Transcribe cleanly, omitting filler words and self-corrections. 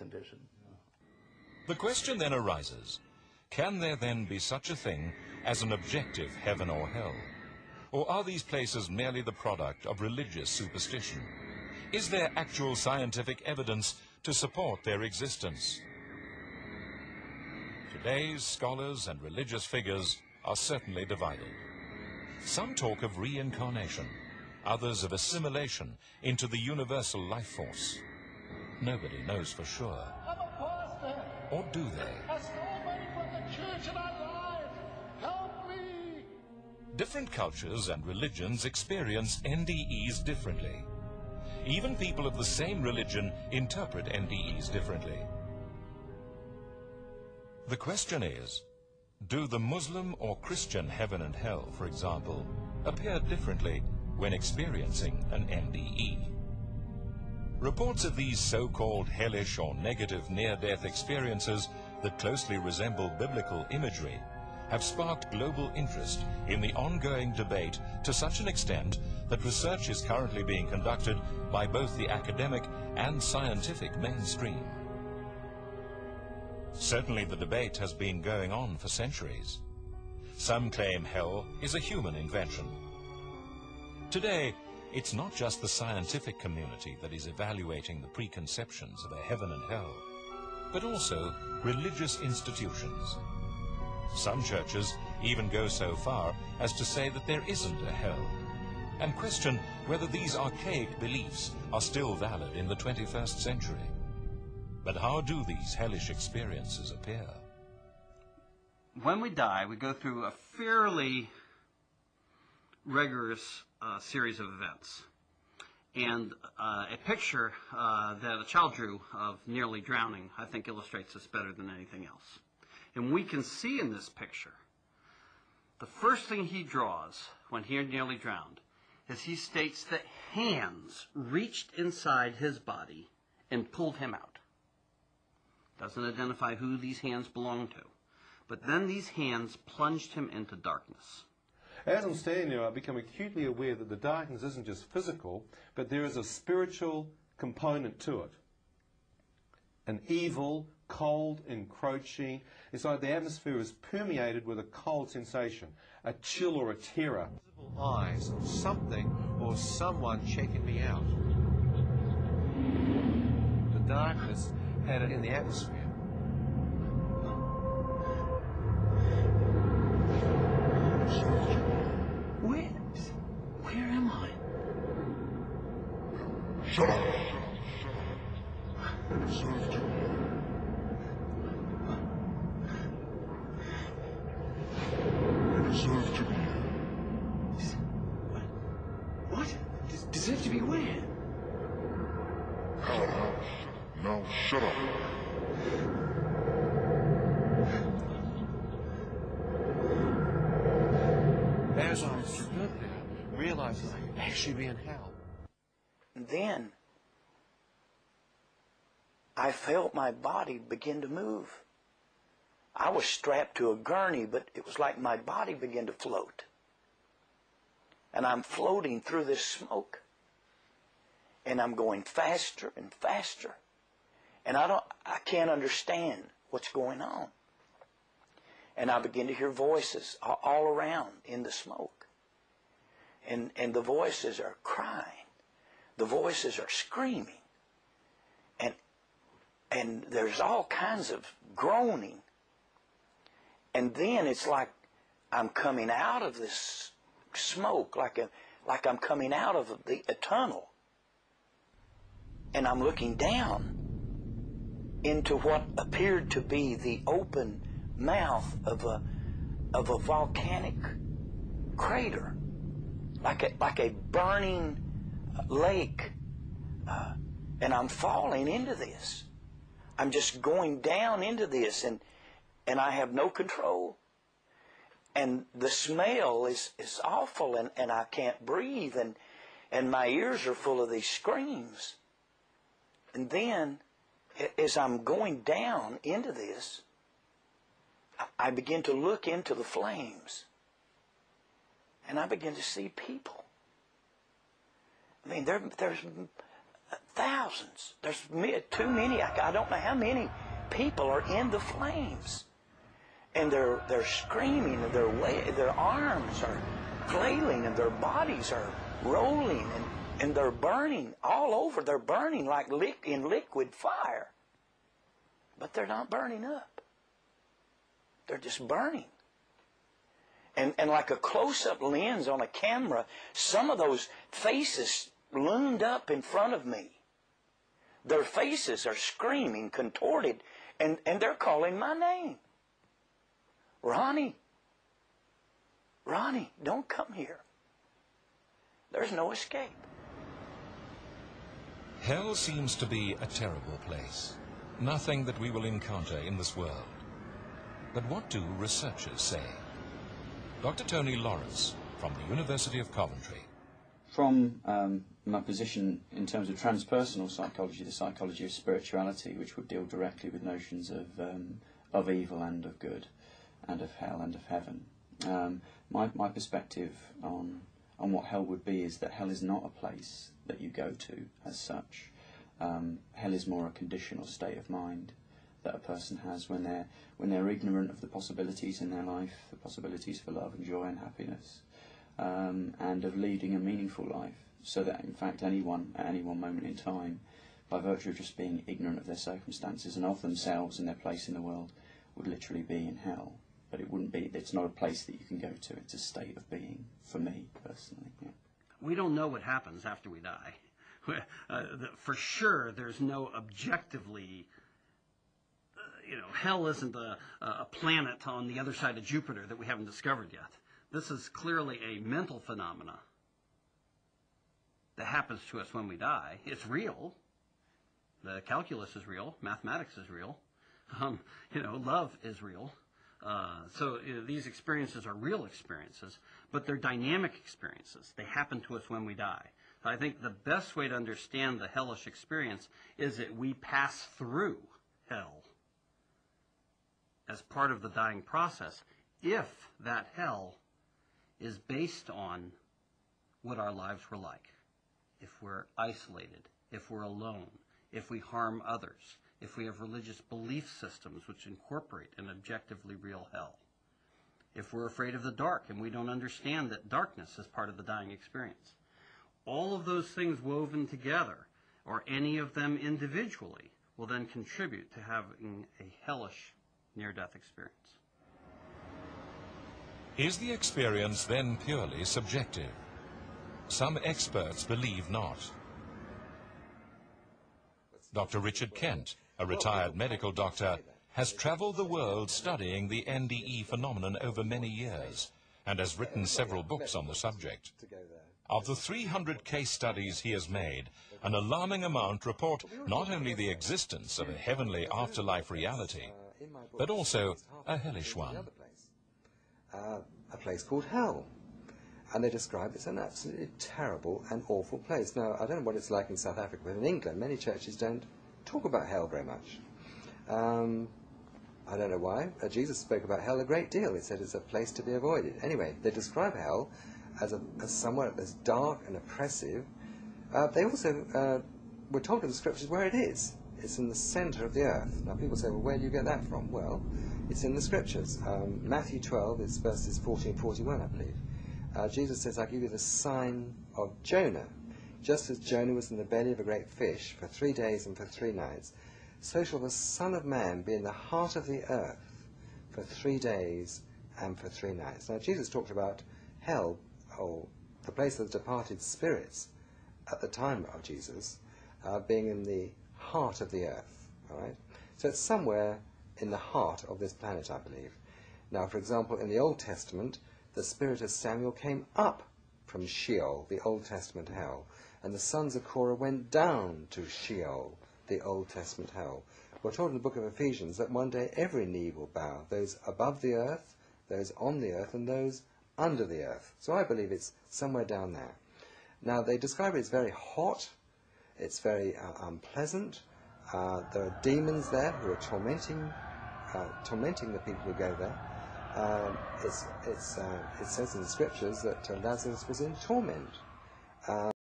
condition. The question then arises, can there then be such a thing as an objective heaven or hell? Or are these places merely the product of religious superstition? Is there actual scientific evidence to support their existence? Today's scholars and religious figures are certainly divided. Some talk of reincarnation, others of assimilation into the universal life force. Nobody knows for sure. I'm a pastor. Or do they? I stole money from the church and I lied. Help me. Different cultures and religions experience NDEs differently. Even people of the same religion interpret NDEs differently. The question is, do the Muslim or Christian heaven and hell, for example, appear differently when experiencing an NDE? Reports of these so-called hellish or negative near-death experiences that closely resemble biblical imagery have sparked global interest in the ongoing debate to such an extent that research is currently being conducted by both the academic and scientific mainstream. Certainly the debate has been going on for centuries. Some claim hell is a human invention. Today, it's not just the scientific community that is evaluating the preconceptions of a heaven and hell, but also religious institutions. Some churches even go so far as to say that there isn't a hell, and question whether these archaic beliefs are still valid in the 21st century. But how do these hellish experiences appear? When we die, we go through a fairly rigorous series of events. And a picture that a child drew of nearly drowning, I think, illustrates this better than anything else. And we can see in this picture, the first thing he draws when he nearly drowned is he states that hands reached inside his body and pulled him out. Doesn't identify who these hands belong to. But then these hands plunged him into darkness. As I'm standing there, I've become acutely aware that the darkness isn't just physical, but there is a spiritual component to it. An evil, cold, encroaching. It's like the atmosphere is permeated with a cold sensation, a chill or a terror. Visible eyes of something or someone checking me out. The darkness had it in the atmosphere. Where am I? Shut up! Serve to me. You deserve to be here. What? Deserve to be where? Hell, now shut up. As I stood there, realized that I could actually be in hell. And then I felt my body begin to move. I was strapped to a gurney, but it was like my body began to float. And I'm floating through this smoke. And I'm going faster and faster. And I can't understand what's going on. And I begin to hear voices all around in the smoke. And the voices are crying. The voices are screaming. And there's all kinds of groaning. And then it's like I'm coming out of this smoke, like I'm coming out of a tunnel. And I'm looking down into what appeared to be the open mouth of a volcanic crater, like a burning lake. And I'm falling into this. I'm just going down into this, and I have no control. And the smell is awful, and I can't breathe, and my ears are full of these screams. And then, as I'm going down into this, I begin to look into the flames, and I begin to see people. I mean, there's Thousands. There's too many. I don't know how many people are in the flames. And they're screaming, and their arms are flailing, and their bodies are rolling, and they're burning all over. They're burning like in liquid fire. But they're not burning up. They're just burning. And like a close-up lens on a camera, some of those faces loomed up in front of me. Their faces are screaming, contorted, and they're calling my name. Ronnie, Ronnie, don't come here. There's no escape. Hell seems to be a terrible place. Nothing that we will encounter in this world. But what do researchers say? Dr. Tony Lawrence from the University of Coventry. From my position in terms of transpersonal psychology, the psychology of spirituality, which would deal directly with notions of evil and of good, and of hell and of heaven. My perspective on what hell would be is that hell is not a place that you go to as such. Hell is more a conditional state of mind that a person has when they're ignorant of the possibilities in their life, the possibilities for love and joy and happiness, and of leading a meaningful life, so that in fact anyone at any one moment in time, by virtue of just being ignorant of their circumstances and of themselves and their place in the world, would literally be in hell. But it wouldn't be, it's not a place that you can go to, it's a state of being, for me personally. Yeah. We don't know what happens after we die. For sure, there's no objectively, hell isn't a planet on the other side of Jupiter that we haven't discovered yet. This is clearly a mental phenomena that happens to us when we die. It's real. The calculus is real. Mathematics is real. Love is real. So these experiences are real experiences, but they're dynamic experiences. They happen to us when we die. So I think the best way to understand the hellish experience is that we pass through hell as part of the dying process, if that hell is based on what our lives were like. If we're isolated, if we're alone, if we harm others, if we have religious belief systems which incorporate an objectively real hell, if we're afraid of the dark and we don't understand that darkness is part of the dying experience. All of those things woven together, or any of them individually, will then contribute to having a hellish near-death experience. Is the experience then purely subjective? Some experts believe not. Dr. Richard Kent, a retired medical doctor, has traveled the world studying the NDE phenomenon over many years and has written several books on the subject. Of the 300 case studies he has made, an alarming amount report not only the existence of a heavenly afterlife reality, but also a hellish one. A place called hell. And they describe it as an absolutely terrible and awful place. Now, I don't know what it's like in South Africa, but in England, many churches don't talk about hell very much. I don't know why. Jesus spoke about hell a great deal. He said it's a place to be avoided. Anyway, they describe hell as somewhere that's dark and oppressive. They also were told in the scriptures where it is. It's in the center of the earth. Now, people say, well, where do you get that from? Well, it's in the scriptures. Matthew 12 is verses 40 and 41, I believe. Jesus says, I give you the sign of Jonah. Just as Jonah was in the belly of a great fish for 3 days and for 3 nights, so shall the Son of Man be in the heart of the earth for 3 days and for 3 nights. Now, Jesus talked about hell, or the place of the departed spirits at the time of Jesus, being in the heart of the earth. All right? So it's somewhere in the heart of this planet, I believe. Now, for example, in the Old Testament, the spirit of Samuel came up from Sheol, the Old Testament hell, and the sons of Korah went down to Sheol, the Old Testament hell. We're told in the book of Ephesians that one day every knee will bow, those above the earth, those on the earth, and those under the earth. So I believe it's somewhere down there. Now, they describe it as very hot, it's very unpleasant. There are demons there who are tormenting the people who go there. It says in the scriptures that Lazarus was in torment.